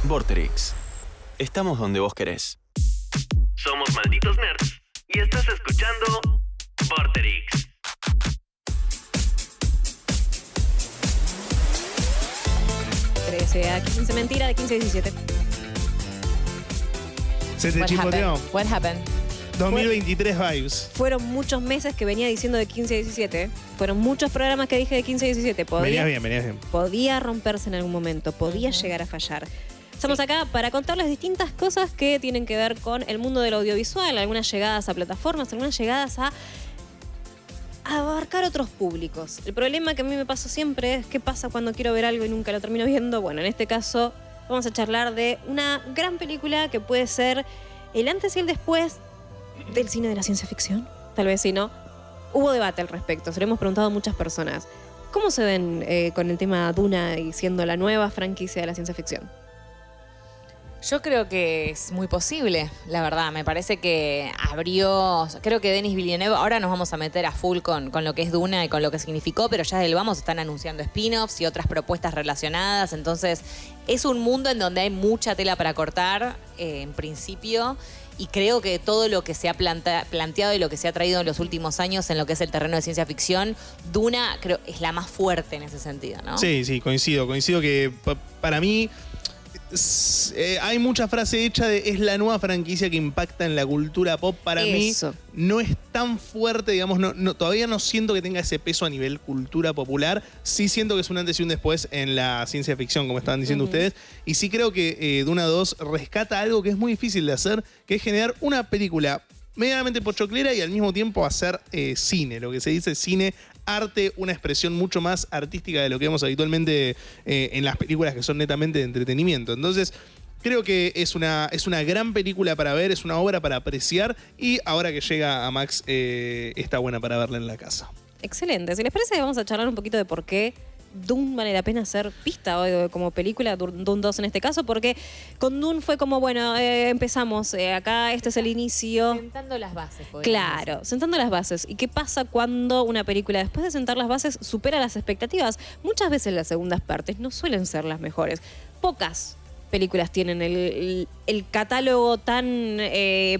Vorterix. Estamos donde vos querés. Somos malditos nerds y estás escuchando Vorterix. A 15 mentira de 15 a 17. Se te chismoteó. What happened? 2023 vibes. Fueron muchos meses que venía diciendo de 15 a 17. Fueron muchos programas que dije de 15 a 17. Venías bien. Podía romperse en algún momento, podía llegar a fallar. Estamos acá para contarles distintas cosas que tienen que ver con el mundo del audiovisual, algunas llegadas a plataformas, algunas llegadas a abarcar otros públicos. El problema que a mí me pasa siempre es qué pasa cuando quiero ver algo y nunca lo termino viendo. Bueno, en este caso vamos a charlar de una gran película que puede ser el antes y el después del cine de la ciencia ficción. Tal vez sí, ¿no? Hubo debate al respecto, se lo hemos preguntado a muchas personas. ¿Cómo se ven con el tema Duna y siendo la nueva franquicia de la ciencia ficción? Yo creo que es muy posible, la verdad. Me parece que creo que Denis Villeneuve, ahora nos vamos a meter a full con lo que es Duna y con lo que significó, pero ya desde el vamos están anunciando spin-offs y otras propuestas relacionadas. Entonces, es un mundo en donde hay mucha tela para cortar, en principio. Y creo que todo lo que se ha planteado y lo que se ha traído en los últimos años en lo que es el terreno de ciencia ficción, Duna creo es la más fuerte en ese sentido, ¿no? Sí, coincido que para mí hay mucha frase hecha de es la nueva franquicia que impacta en la cultura pop. Para mí no es tan fuerte, digamos, todavía no siento que tenga ese peso a nivel cultura popular. Sí siento que es un antes y un después en la ciencia ficción, como estaban diciendo ustedes. Y sí creo que Duna 2 rescata algo que es muy difícil de hacer, que es generar una película medianamente pochoclera y al mismo tiempo hacer cine, lo que se dice cine, arte, una expresión mucho más artística de lo que vemos habitualmente en las películas que son netamente de entretenimiento. Entonces, creo que es una gran película para ver, es una obra para apreciar y ahora que llega a Max está buena para verla en la casa. Excelente. Si les parece, vamos a charlar un poquito de por qué Dune vale la pena ser vista como película, Dune 2 en este caso, porque con Dune fue como, bueno, empezamos, acá este es el inicio. Sentando las bases. Claro, decir. Sentando las bases. ¿Y qué pasa cuando una película, después de sentar las bases, supera las expectativas? Muchas veces las segundas partes no suelen ser las mejores. Pocas películas tienen el catálogo tan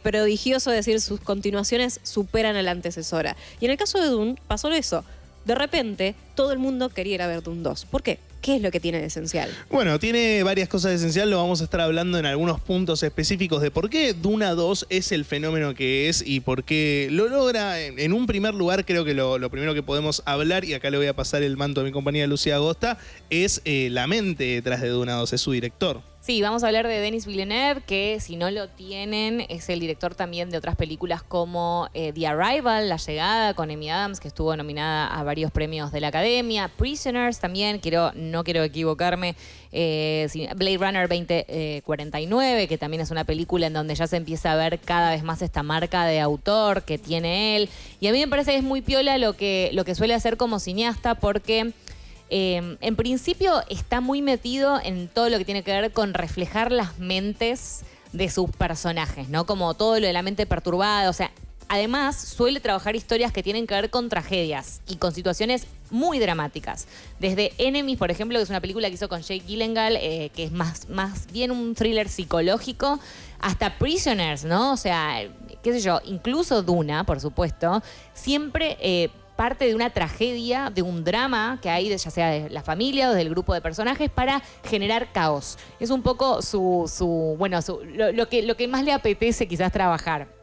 prodigioso, de decir, sus continuaciones superan a la antecesora. Y en el caso de Dune pasó eso. De repente, todo el mundo quería ir a ver Dune 2. ¿Por qué? ¿Qué es lo que tiene de esencial? Bueno, tiene varias cosas de esencial. Lo vamos a estar hablando en algunos puntos específicos de por qué Duna 2 es el fenómeno que es y por qué lo logra. En un primer lugar, creo que lo primero que podemos hablar, y acá le voy a pasar el manto a mi compañera Lucía Agosta, es la mente detrás de Duna 2, es su director. Sí, vamos a hablar de Denis Villeneuve, que si no lo tienen, es el director también de otras películas como The Arrival, La Llegada, con Amy Adams, que estuvo nominada a varios premios de la Academia. Prisoners también, no quiero equivocarme, Blade Runner 2049, que también es una película en donde ya se empieza a ver cada vez más esta marca de autor que tiene él. Y a mí me parece que es muy piola lo que suele hacer como cineasta, porque en principio está muy metido en todo lo que tiene que ver con reflejar las mentes de sus personajes, ¿no? Como todo lo de la mente perturbada, o sea, además suele trabajar historias que tienen que ver con tragedias y con situaciones muy dramáticas. Desde Enemies, por ejemplo, que es una película que hizo con Jake Gyllenhaal, que es más bien un thriller psicológico, hasta Prisoners, ¿no? O sea, qué sé yo, incluso Duna, por supuesto, siempre parte de una tragedia, de un drama que hay, ya sea de la familia o del grupo de personajes, para generar caos. Es un poco lo que más le apetece quizás trabajar.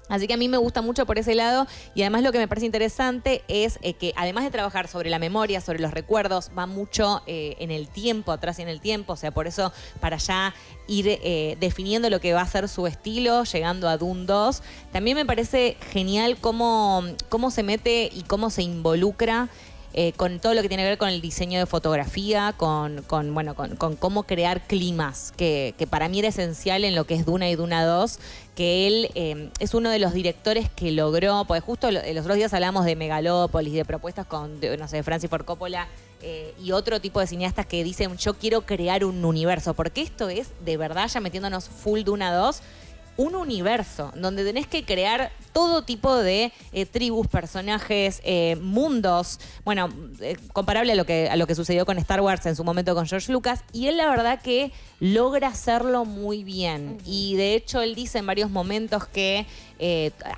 Así que a mí me gusta mucho por ese lado, y además lo que me parece interesante es que además de trabajar sobre la memoria, sobre los recuerdos, va mucho en el tiempo, atrás en el tiempo, o sea, por eso para ya ir definiendo lo que va a ser su estilo, llegando a Dune 2. También me parece genial cómo se mete y cómo se involucra con todo lo que tiene que ver con el diseño de fotografía, con cómo crear climas, que para mí era esencial en lo que es Duna y Duna 2, que él es uno de los directores que logró, porque justo los otros días hablamos de Megalópolis, de propuestas de Francis Ford Coppola y otro tipo de cineastas que dicen, yo quiero crear un universo, porque esto es, de verdad, ya metiéndonos full Duna 2, un universo donde tenés que crear todo tipo de tribus, personajes, mundos. Bueno, comparable a lo que sucedió con Star Wars en su momento con George Lucas. Y él la verdad que logra hacerlo muy bien. Y de hecho él dice en varios momentos que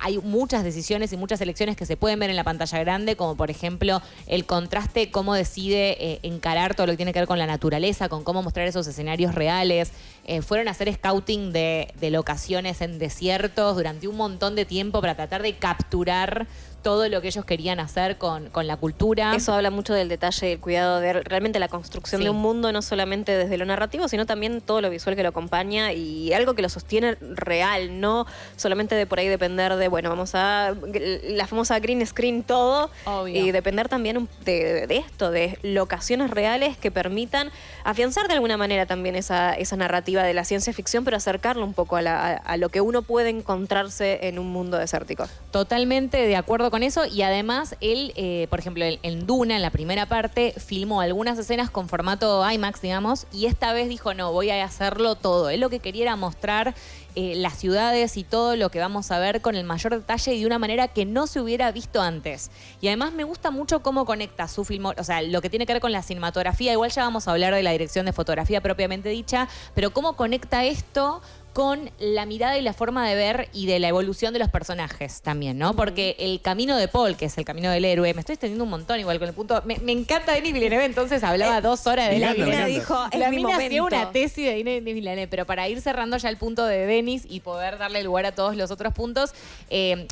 hay muchas decisiones y muchas elecciones que se pueden ver en la pantalla grande, como por ejemplo el contraste, cómo decide encarar todo lo que tiene que ver con la naturaleza, con cómo mostrar esos escenarios reales. Fueron a hacer scouting de locaciones en desiertos durante un montón de tiempo para tratar de capturar todo lo que ellos querían hacer con la cultura. Eso habla mucho del detalle, el cuidado de realmente la construcción de un mundo, no solamente desde lo narrativo, sino también todo lo visual que lo acompaña y algo que lo sostiene real, no solamente de por ahí depender de, bueno, vamos a la famosa green screen todo. Obvio. Y depender también de esto, de locaciones reales que permitan afianzar de alguna manera también esa narrativa de la ciencia ficción, pero acercarlo un poco a lo que uno puede encontrarse en un mundo desértico. Totalmente de acuerdo con eso, y además él, por ejemplo, en Duna, en la primera parte, filmó algunas escenas con formato IMAX, digamos, y esta vez dijo, no, voy a hacerlo todo. Él lo que quería era mostrar las ciudades y todo lo que vamos a ver con el mayor detalle y de una manera que no se hubiera visto antes. Y además me gusta mucho cómo conecta su film, o sea, lo que tiene que ver con la cinematografía, igual ya vamos a hablar de la dirección de fotografía propiamente dicha, pero cómo conecta esto con la mirada y la forma de ver y de la evolución de los personajes también, ¿no? Porque el camino de Paul, que es el camino del héroe, me estoy extendiendo un montón igual con el punto. Me encanta Denis Villeneuve, entonces hablaba 2 horas de la mina. Dijo, La mina hacía una tesis de Denis Villeneuve, pero para ir cerrando ya el punto de Denis y poder darle lugar a todos los otros puntos,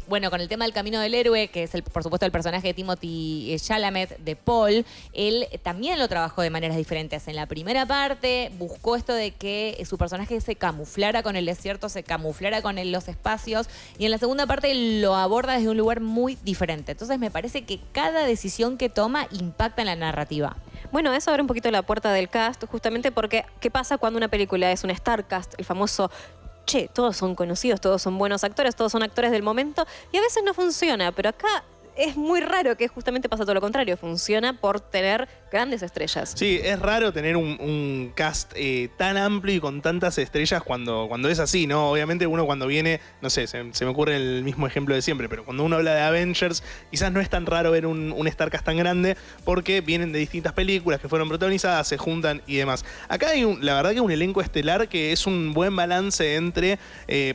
bueno, con el tema del camino del héroe, que es por supuesto el personaje de Timothée Chalamet de Paul, él también lo trabajó de maneras diferentes. En la primera parte buscó esto de que su personaje se camuflara con el desierto, se camuflara con los espacios, y en la segunda parte lo aborda desde un lugar muy diferente. Entonces me parece que cada decisión que toma impacta en la narrativa. Bueno, eso abre un poquito la puerta del cast, justamente porque ¿qué pasa cuando una película es un star cast? El famoso, che, todos son conocidos, todos son buenos actores, todos son actores del momento, y a veces no funciona, pero acá es muy raro que justamente pasa todo lo contrario, funciona por tener grandes estrellas. Sí, es raro tener un cast tan amplio y con tantas estrellas cuando es así, ¿no? Obviamente uno cuando viene, no sé, se me ocurre el mismo ejemplo de siempre, pero cuando uno habla de Avengers, quizás no es tan raro ver un Starcast tan grande porque vienen de distintas películas que fueron protagonizadas, se juntan y demás. Acá hay la verdad que un elenco estelar que es un buen balance entre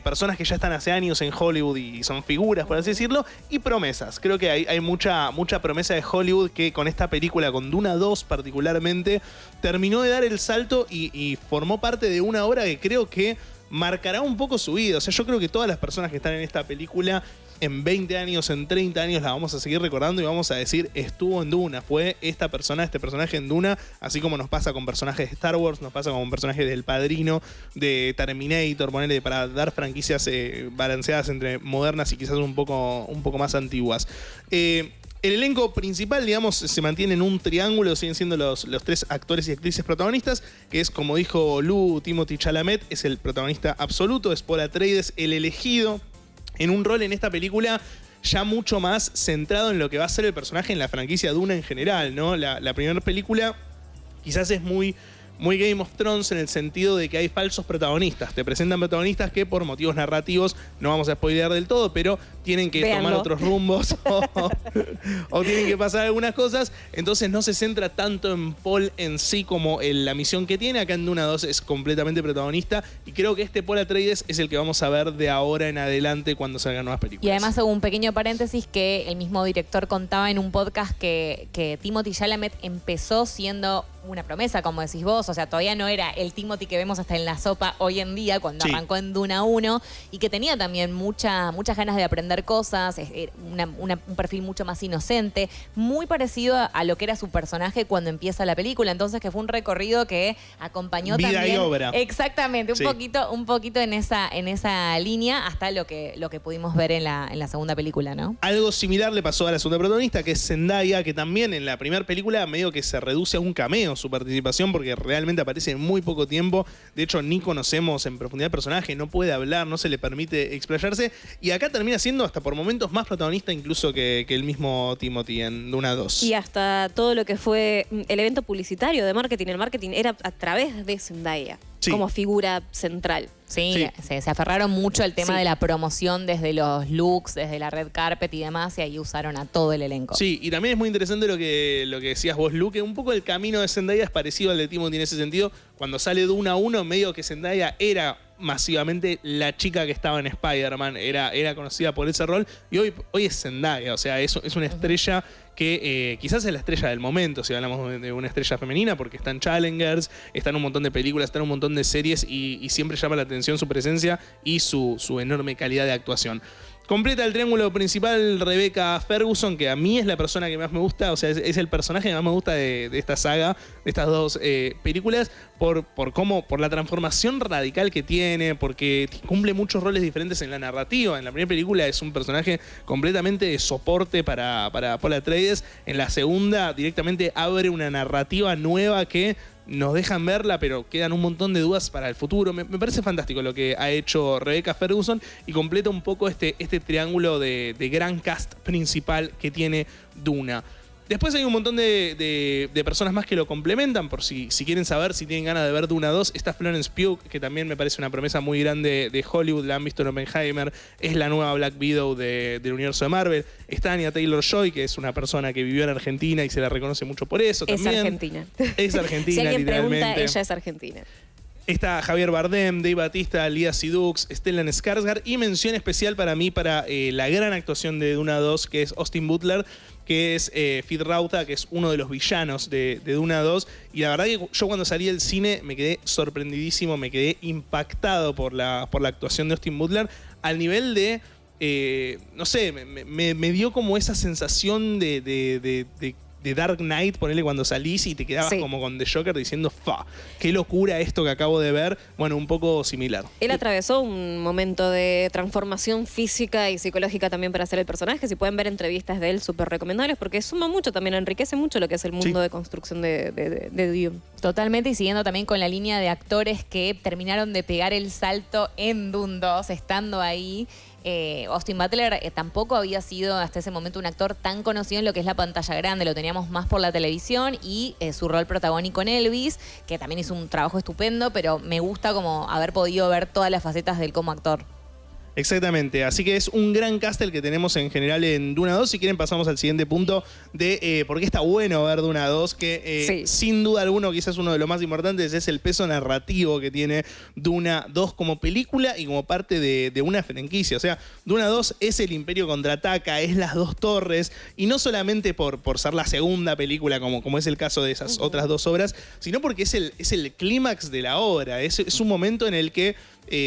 personas que ya están hace años en Hollywood y son figuras, por así decirlo, y promesas. Creo que hay mucha promesa de Hollywood que con esta película, con Duna 2 particularmente, terminó de dar el salto y formó parte de una obra que creo que marcará un poco su vida. O sea, yo creo que todas las personas que están en esta película en 20 años, en 30 años la vamos a seguir recordando y vamos a decir, estuvo en Duna, fue esta persona, este personaje en Duna, así como nos pasa con personajes de Star Wars, nos pasa con personajes del Padrino, de Terminator, ponerle para dar franquicias balanceadas entre modernas y quizás un poco más antiguas. El elenco principal, digamos, se mantiene en un triángulo, siguen siendo los 3 actores y actrices protagonistas, que es, como dijo Lu, Timothée Chalamet, es el protagonista absoluto, es Paul Atreides, el elegido, en un rol en esta película ya mucho más centrado en lo que va a ser el personaje en la franquicia Duna en general, ¿no? La primera película quizás es muy Game of Thrones en el sentido de que hay falsos protagonistas. Te presentan protagonistas que por motivos narrativos, no vamos a spoilear del todo, pero tienen que tomar otros rumbos o tienen que pasar algunas cosas. Entonces no se centra tanto en Paul en sí como en la misión que tiene. Acá en Duna 2 es completamente protagonista y creo que este Paul Atreides es el que vamos a ver de ahora en adelante cuando salgan nuevas películas. Y además hubo un pequeño paréntesis que el mismo director contaba en un podcast que Timothée Chalamet empezó siendo una promesa, como decís vos, o sea, todavía no era el Timothy que vemos hasta en la sopa hoy en día, cuando arrancó en Duna 1, y que tenía también muchas ganas de aprender cosas, un perfil mucho más inocente, muy parecido a lo que era su personaje cuando empieza la película, entonces que fue un recorrido que acompañó vida también. Y obra. Exactamente, un poquito en esa línea hasta lo que pudimos ver en la segunda película, ¿no? Algo similar le pasó a la segunda protagonista, que es Zendaya, que también en la primera película medio que se reduce a un cameo su participación porque realmente aparece en muy poco tiempo. De hecho, ni conocemos en profundidad el personaje, no puede hablar, no se le permite explayarse. Y acá termina siendo hasta por momentos más protagonista incluso que el mismo Timothy en Duna 2. Y hasta todo lo que fue el evento publicitario de marketing. El marketing era a través de Zendaya. como figura central. Sí, se aferraron mucho al tema de la promoción desde los looks, desde la red carpet y demás, y ahí usaron a todo el elenco. Sí, y también es muy interesante lo que decías vos, Lu, que un poco el camino de Zendaya es parecido al de Timothy en ese sentido. Cuando sale Duna 1, medio que Zendaya era masivamente la chica que estaba en Spider-Man, era conocida por ese rol, y hoy es Zendaya, o sea, es una estrella que quizás es la estrella del momento, si hablamos de una estrella femenina, porque está en Challengers, está en un montón de películas, está en un montón de series, y siempre llama la atención su presencia y su enorme calidad de actuación. Completa el triángulo principal Rebecca Ferguson, que a mí es la persona que más me gusta, o sea, es el personaje que más me gusta de esta saga, de estas dos películas, por la transformación radical que tiene, porque cumple muchos roles diferentes en la narrativa. En la primera película es un personaje completamente de soporte para Paul Atreides. En la segunda directamente abre una narrativa nueva que nos dejan verla, pero quedan un montón de dudas para el futuro. Me parece fantástico lo que ha hecho Rebecca Ferguson y completa un poco este triángulo de gran cast principal que tiene Duna. Después hay un montón de personas más que lo complementan, por si quieren saber, si tienen ganas de ver Duna 2. Está Florence Pugh, que también me parece una promesa muy grande de Hollywood, la han visto en Oppenheimer, es la nueva Black Widow del universo de Marvel. Está Anya Taylor-Joy, que es una persona que vivió en Argentina y se la reconoce mucho por eso también. Es argentina. Es argentina, si alguien literalmente. pregunta, ella es argentina. Está Javier Bardem, Dave Bautista, Lía Seydoux, Stellan Skarsgård, y mención especial para mí para la gran actuación de Duna 2, que es Austin Butler, que es Feyd Rautha, que es uno de los villanos de Duna 2. Y la verdad que yo cuando salí del cine me quedé sorprendidísimo, me quedé impactado por la actuación de Austin Butler, al nivel de, no sé, me dio como esa sensación de Dark Knight, ponele, cuando salís y te quedabas como con The Joker diciendo, ¡fa! ¡Qué locura esto que acabo de ver! Bueno, un poco similar. Él atravesó un momento de transformación física y psicológica también para hacer el personaje. Si pueden ver entrevistas de él, súper recomendables, porque suma mucho, también enriquece mucho lo que es el mundo de construcción de Dune. Totalmente, y siguiendo también con la línea de actores que terminaron de pegar el salto en Dune 2, estando ahí. Austin Butler tampoco había sido hasta ese momento un actor tan conocido en lo que es la pantalla grande, lo teníamos más por la televisión, y su rol protagónico en Elvis, que también hizo un trabajo estupendo, pero me gusta como haber podido ver todas las facetas de él como actor. Exactamente, así que es un gran cast el que tenemos en general en Duna 2. Si quieren pasamos al siguiente punto de por qué está bueno ver Duna 2, que sin duda alguna, quizás uno de los más importantes, es el peso narrativo que tiene Duna 2 como película y como parte de una franquicia. O sea, Duna 2 es el Imperio Contraataca, es las dos torres, y no solamente por ser la segunda película, como es el caso de esas otras dos obras, sino porque es el clímax de la obra, es un momento en el que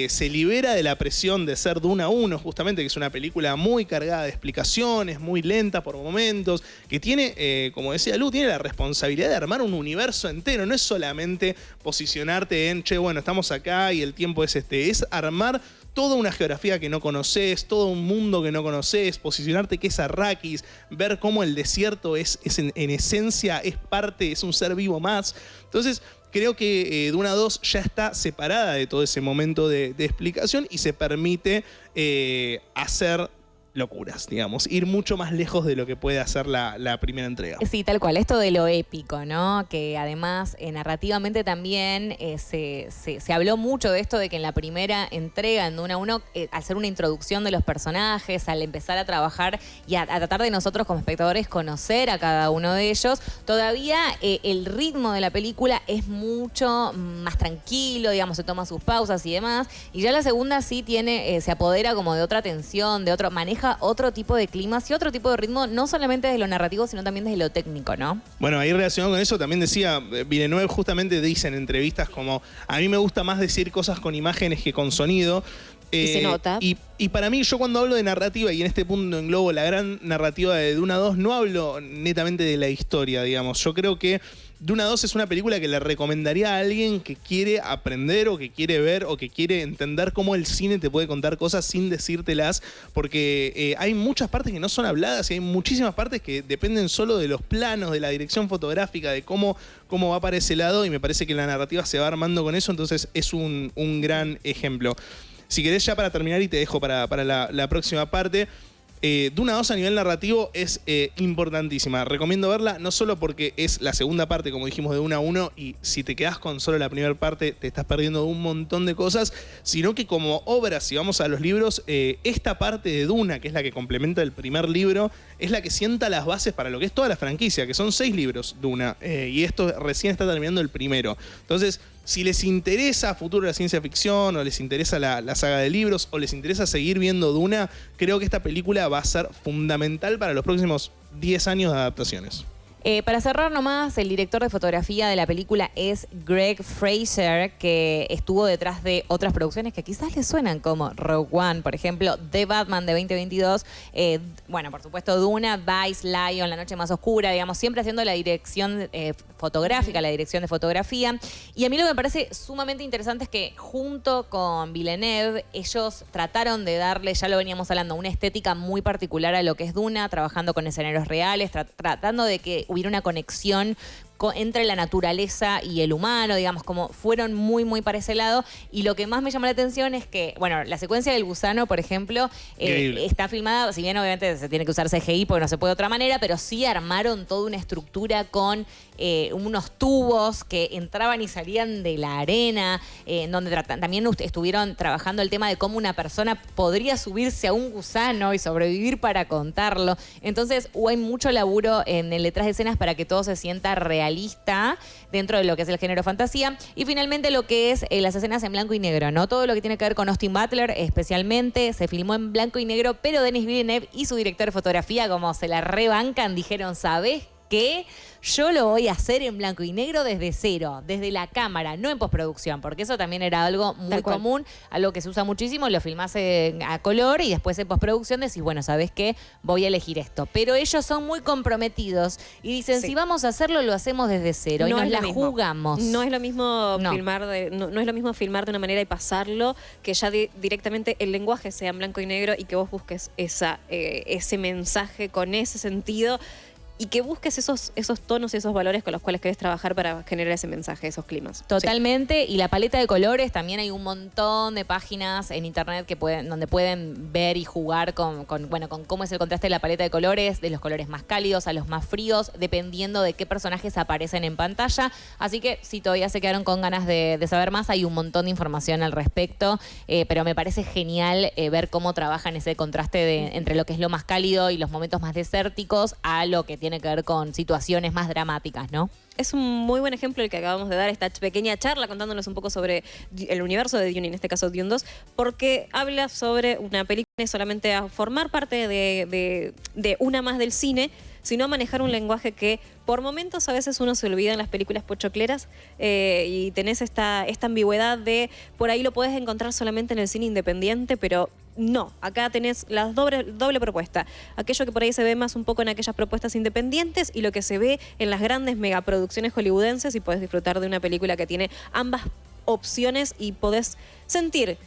se libera de la presión de ser Duna 1, justamente, que es una película muy cargada de explicaciones, muy lenta por momentos, que tiene, como decía Lu, tiene la responsabilidad de armar un universo entero. No es solamente posicionarte en, che, bueno, estamos acá y el tiempo es es armar toda una geografía que no conoces, todo un mundo que no conoces, posicionarte que es Arrakis, ver cómo el desierto es en esencia, es un ser vivo más. Entonces, creo que Duna 2 ya está separada de todo ese momento de explicación y se permite hacer locuras, digamos, ir mucho más lejos de lo que puede hacer la primera entrega. Sí, tal cual, esto de lo épico, ¿no? Que además narrativamente también se habló mucho de esto de que en la primera entrega, en Duna 1, al ser una introducción de los personajes, al empezar a trabajar y a tratar de nosotros como espectadores conocer a cada uno de ellos, todavía el ritmo de la película es mucho más tranquilo, digamos, se toma sus pausas y demás, y ya la segunda sí tiene, se apodera como de otra tensión, maneja otro tipo de climas y otro tipo de ritmo, no solamente desde lo narrativo, sino también desde lo técnico, ¿no? Bueno, ahí relacionado con eso, también decía, Villeneuve justamente dice en entrevistas como, a mí me gusta más decir cosas con imágenes que con sonido. Y se nota. Y para mí, yo cuando hablo de narrativa, y en este punto englobo la gran narrativa de Duna 2, no hablo netamente de la historia, digamos. Yo creo que Duna 2 es una película que le recomendaría a alguien que quiere aprender o que quiere ver o que quiere entender cómo el cine te puede contar cosas sin decírtelas, porque hay muchas partes que no son habladas y hay muchísimas partes que dependen solo de los planos, de la dirección fotográfica, de cómo va para ese lado, y me parece que la narrativa se va armando con eso, entonces es un gran ejemplo. Si querés, ya para terminar, y te dejo para la próxima parte, Duna 2 a nivel narrativo es importantísima. Recomiendo verla, no solo porque es la segunda parte, como dijimos, de Duna 1, y si te quedás con solo la primera parte te estás perdiendo de un montón de cosas, sino que como obra, si vamos a los libros, esta parte de Duna, que es la que complementa el primer libro, es la que sienta las bases para lo que es toda la franquicia, que son 6 libros Duna, y esto recién está terminando el primero. Entonces, si les interesa futuro de la ciencia ficción, o les interesa la saga de libros, o les interesa seguir viendo Duna, creo que esta película va a ser fundamental para los próximos 10 años de adaptaciones. Para cerrar nomás, el director de fotografía de la película es Greg Fraser, que estuvo detrás de otras producciones que quizás les suenan, como Rogue One, por ejemplo, The Batman de 2022, bueno, por supuesto, Duna, Vice, Lion, La Noche Más Oscura, digamos, siempre haciendo la dirección fotográfica, la dirección de fotografía. Y a mí lo que me parece sumamente interesante es que junto con Villeneuve, ellos trataron de darle, ya lo veníamos hablando, una estética muy particular a lo que es Duna, trabajando con escenarios reales, tratando de que hubiera una conexión entre la naturaleza y el humano, digamos, como fueron muy, muy para ese lado. Y lo que más me llamó la atención es que, bueno, la secuencia del gusano, por ejemplo, está filmada, si bien obviamente se tiene que usar CGI porque no se puede de otra manera, pero sí armaron toda una estructura con unos tubos que entraban y salían de la arena, donde también estuvieron trabajando el tema de cómo una persona podría subirse a un gusano y sobrevivir para contarlo. Entonces, hay mucho laburo en el detrás de escenas para que todo se sienta realista dentro de lo que es el género fantasía. Y finalmente lo que es las escenas en blanco y negro, ¿no? Todo lo que tiene que ver con Austin Butler especialmente, se filmó en blanco y negro, pero Denis Villeneuve y su director de fotografía, como se la rebancan, dijeron, ¿sabes qué? Yo lo voy a hacer en blanco y negro desde cero, desde la cámara, no en postproducción, porque eso también era algo muy común, algo que se usa muchísimo, lo filmás a color y después en postproducción decís, bueno, ¿sabes qué? Voy a elegir esto. Pero ellos son muy comprometidos y dicen, si vamos a hacerlo, lo hacemos desde cero, no, y nos la jugamos. No es lo mismo filmar no es lo mismo filmar de una manera y pasarlo, que ya directamente el lenguaje sea en blanco y negro y que vos busques ese mensaje con ese sentido. Y que busques esos tonos y esos valores con los cuales querés trabajar para generar ese mensaje, esos climas. Totalmente. Sí. Y la paleta de colores, también hay un montón de páginas en internet donde pueden ver y jugar con cómo es el contraste de la paleta de colores, de los colores más cálidos a los más fríos, dependiendo de qué personajes aparecen en pantalla. Así que si todavía se quedaron con ganas de saber más, hay un montón de información al respecto. Pero me parece genial ver cómo trabajan ese contraste entre lo que es lo más cálido y los momentos más desérticos a lo que tiene que ver con situaciones más dramáticas, ¿no? Es un muy buen ejemplo el que acabamos de dar, esta pequeña charla contándonos un poco sobre el universo de Dune, en este caso Dune 2, porque habla sobre una película solamente a formar parte de una más del cine, sino a manejar un lenguaje que por momentos a veces uno se olvida en las películas pochocleras, y tenés esta ambigüedad de por ahí lo podés encontrar solamente en el cine independiente, pero no, acá tenés la doble propuesta. Aquello que por ahí se ve más un poco en aquellas propuestas independientes y lo que se ve en las grandes megaproducciones hollywoodenses, y podés disfrutar de una película que tiene ambas opciones y podés sentir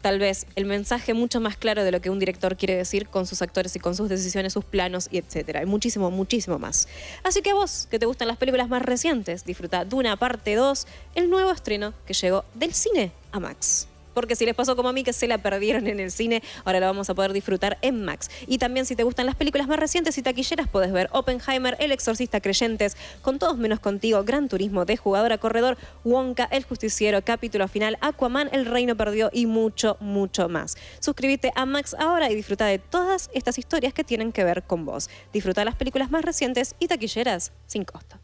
tal vez el mensaje mucho más claro de lo que un director quiere decir con sus actores y con sus decisiones, sus planos y etcétera. Y muchísimo, muchísimo más. Así que a vos, que te gustan las películas más recientes, disfruta Duna parte 2, el nuevo estreno que llegó del cine a Max. Porque si les pasó como a mí que se la perdieron en el cine, ahora la vamos a poder disfrutar en Max. Y también si te gustan las películas más recientes y taquilleras, podés ver Oppenheimer, El Exorcista, Creyentes, Con Todos Menos Contigo, Gran Turismo, De Jugador a Corredor, Wonka, El Justiciero, Capítulo Final, Aquaman, El Reino Perdido y mucho, mucho más. Suscríbete a Max ahora y disfruta de todas estas historias que tienen que ver con vos. Disfruta las películas más recientes y taquilleras sin costo.